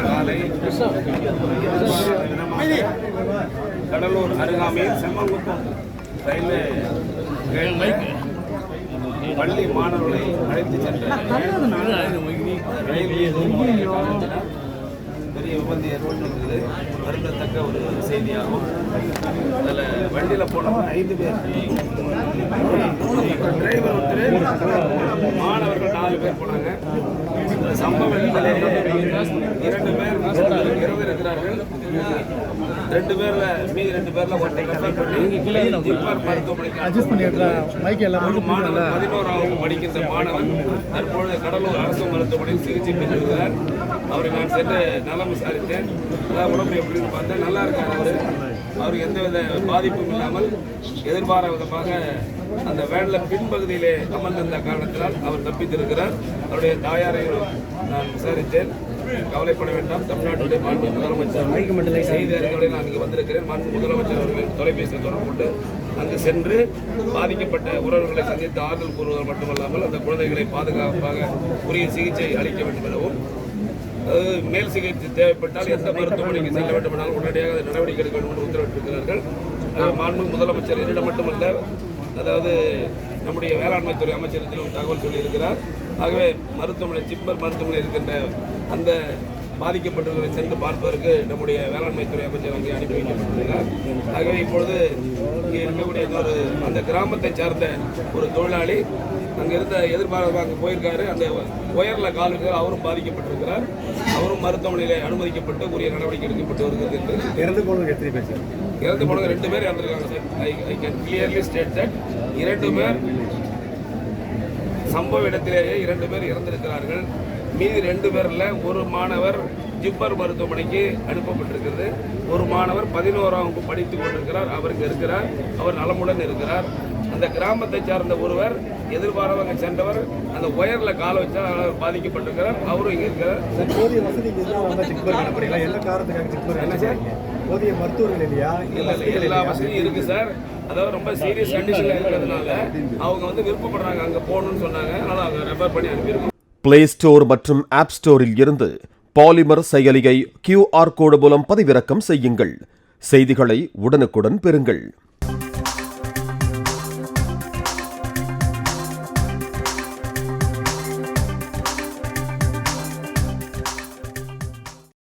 காலை கடலூர் அருகாமையில் செம்மங்குப்பம் ரயில்வே பள்ளி மாணவர்களை அழைத்து சென்ற பெரிய விபத்து ஏற்பட்டிருக்கிறது. வருந்தத்தக்க ஒரு செய்தியாகும். அதில் வண்டியில் போனவங்க 5 பேர், டிரைவர் ஒருத்தர், மாணவர்கள் 4 பேர் போனாங்க. இந்த சம்பவத்திலே 2 பேர் இறந்திருக்கிறார்கள். 2 பேர்ல மீதி 2 பேர்ல ஒருத்தர் ரெஃபர் பண்ணி ஜிப்மர் மருத்துவமனைக்கு மாணவர் 11ஆவது படிக்கின்ற மாணவன் தற்பொழுது கடலூர் அரசு மருத்துவமனையில் சிகிச்சை பெற்றிருக்கிறார். அவரை நான் சென்று நலம் விசாரித்தேன். அதாவது உடம்பு எப்படின்னு பார்த்தேன். நல்லா இருக்கார். அவருக்கு எந்தவித பாதிப்பும் இல்லாமல் எதிர்பாராத விதமாக அந்த வேனில் பின்பகுதியிலே அமர்ந்திருந்த காரணத்தினால் அவர் தப்பித்திருக்கிறார். அவருடைய தாயாரையும் நான் விசாரித்தேன். கவலைப்பட வேண்டாம். தமிழ்நாட்டுடைய மாண்பு முதலமைச்சர் செய்தி அறிக்கைகளை நான் இங்கு வந்திருக்கிறேன். மாண்பு முதலமைச்சர் அவர்கள் தொலைபேசியில் தொடர்பு கொண்டு அங்கு சென்று பாதிக்கப்பட்ட உறவுகளை சந்தித்து ஆறுதல் கூறுவது மட்டுமல்லாமல் அந்த குழந்தைகளை பாதுகாப்பாக உரிய சிகிச்சை அளிக்க வேண்டும் எனவும், மேல் சிகிச்சை தேவைப்பட்டால் எந்த மருத்துவமனைக்கு செல்ல வேண்டும் என்றாலும் உடனடியாக நடவடிக்கை எடுக்க வேண்டும் என்று உத்தரவிட்டிருக்கிறார்கள். மாண்பு முதலமைச்சர் என்னிடம் மட்டுமல்ல, அதாவது நம்முடைய வேளாண்மைத்துறை அமைச்சரத்திலும் தகவல் சொல்லியிருக்கிறார். ஆகவே மருத்துவமனை ஜிப்மர் மருத்துவமனை இருக்கின்ற அந்த பாதிக்கப்பட்டவர்களை சென்று பார்ப்பதற்கு நம்முடைய வேளாண்மைத்துறை அமைச்சர் அங்கே அனுப்பி வைக்கப்பட்டிருக்கிறார். ஆகவே இப்பொழுது இங்கே இருக்கக்கூடிய அந்த கிராமத்தை சார்ந்த ஒரு தொழிலாளி அங்கிருந்த எதிர்பார்ப்பு அங்கே போயிருக்காரு. அந்த உயர்ல காலுக்கு அவரும் பாதிக்கப்பட்டிருக்கிறார். அவரும் மருத்துவமனையில் அனுமதிக்கப்பட்டு உரிய நடவடிக்கை எடுக்கப்பட்டு வருகிறது. இறந்து போனவங்க 2 பேர் இறந்திருக்காங்க sir. I can clearly state that 2 பேர் சம்பவ இடத்திலேயே 2 பேர் இறந்திருக்கிறார்கள். மீதி 2 பேரில் ஒரு மாணவர் ஜிப்மர் மருத்துவமனைக்கு அனுப்பப்பட்டிருக்கிறது. ஒரு மாணவர் 11ஆம் வகுப்பு படித்துக் கொண்டிருக்கிறார். அவர் இங்கே இருக்கிறார். அவர் நலமுடன் இருக்கிறார். அந்த கிராமத்தை சார்ந்த ஒருவர் எதிர்பாராத சென்றவர் அந்த ஒயர்ல காலை வச்சா பாதிக்கப்பட்டிருக்கிறார். அவரும் இங்கே இருக்கிறார். போதிய வசதி என்ன காரணத்துக்காக என்ன சார்? போதிய மருத்துவர்கள் இல்லையா? எல்லா வசதியும் இருக்கு சார். அதாவது ரொம்ப சீரியஸ் கண்டிஷன்ல இருக்கிறதுனால அவங்க விருப்பப்படுறாங்க அங்கே போகணும்னு சொன்னாங்க. அதனால அவங்க ரெஃபர் பண்ணி அனுப்பியிருக்கோம். பிளே ஸ்டோர் மற்றும் ஆப் ஸ்டோரில் இருந்து பாலிமர் செயலியை QR கோடு மூலம் பதிவிறக்கம் செய்யுங்கள். செய்திகளை உடனுக்குடன் பெறுங்கள்.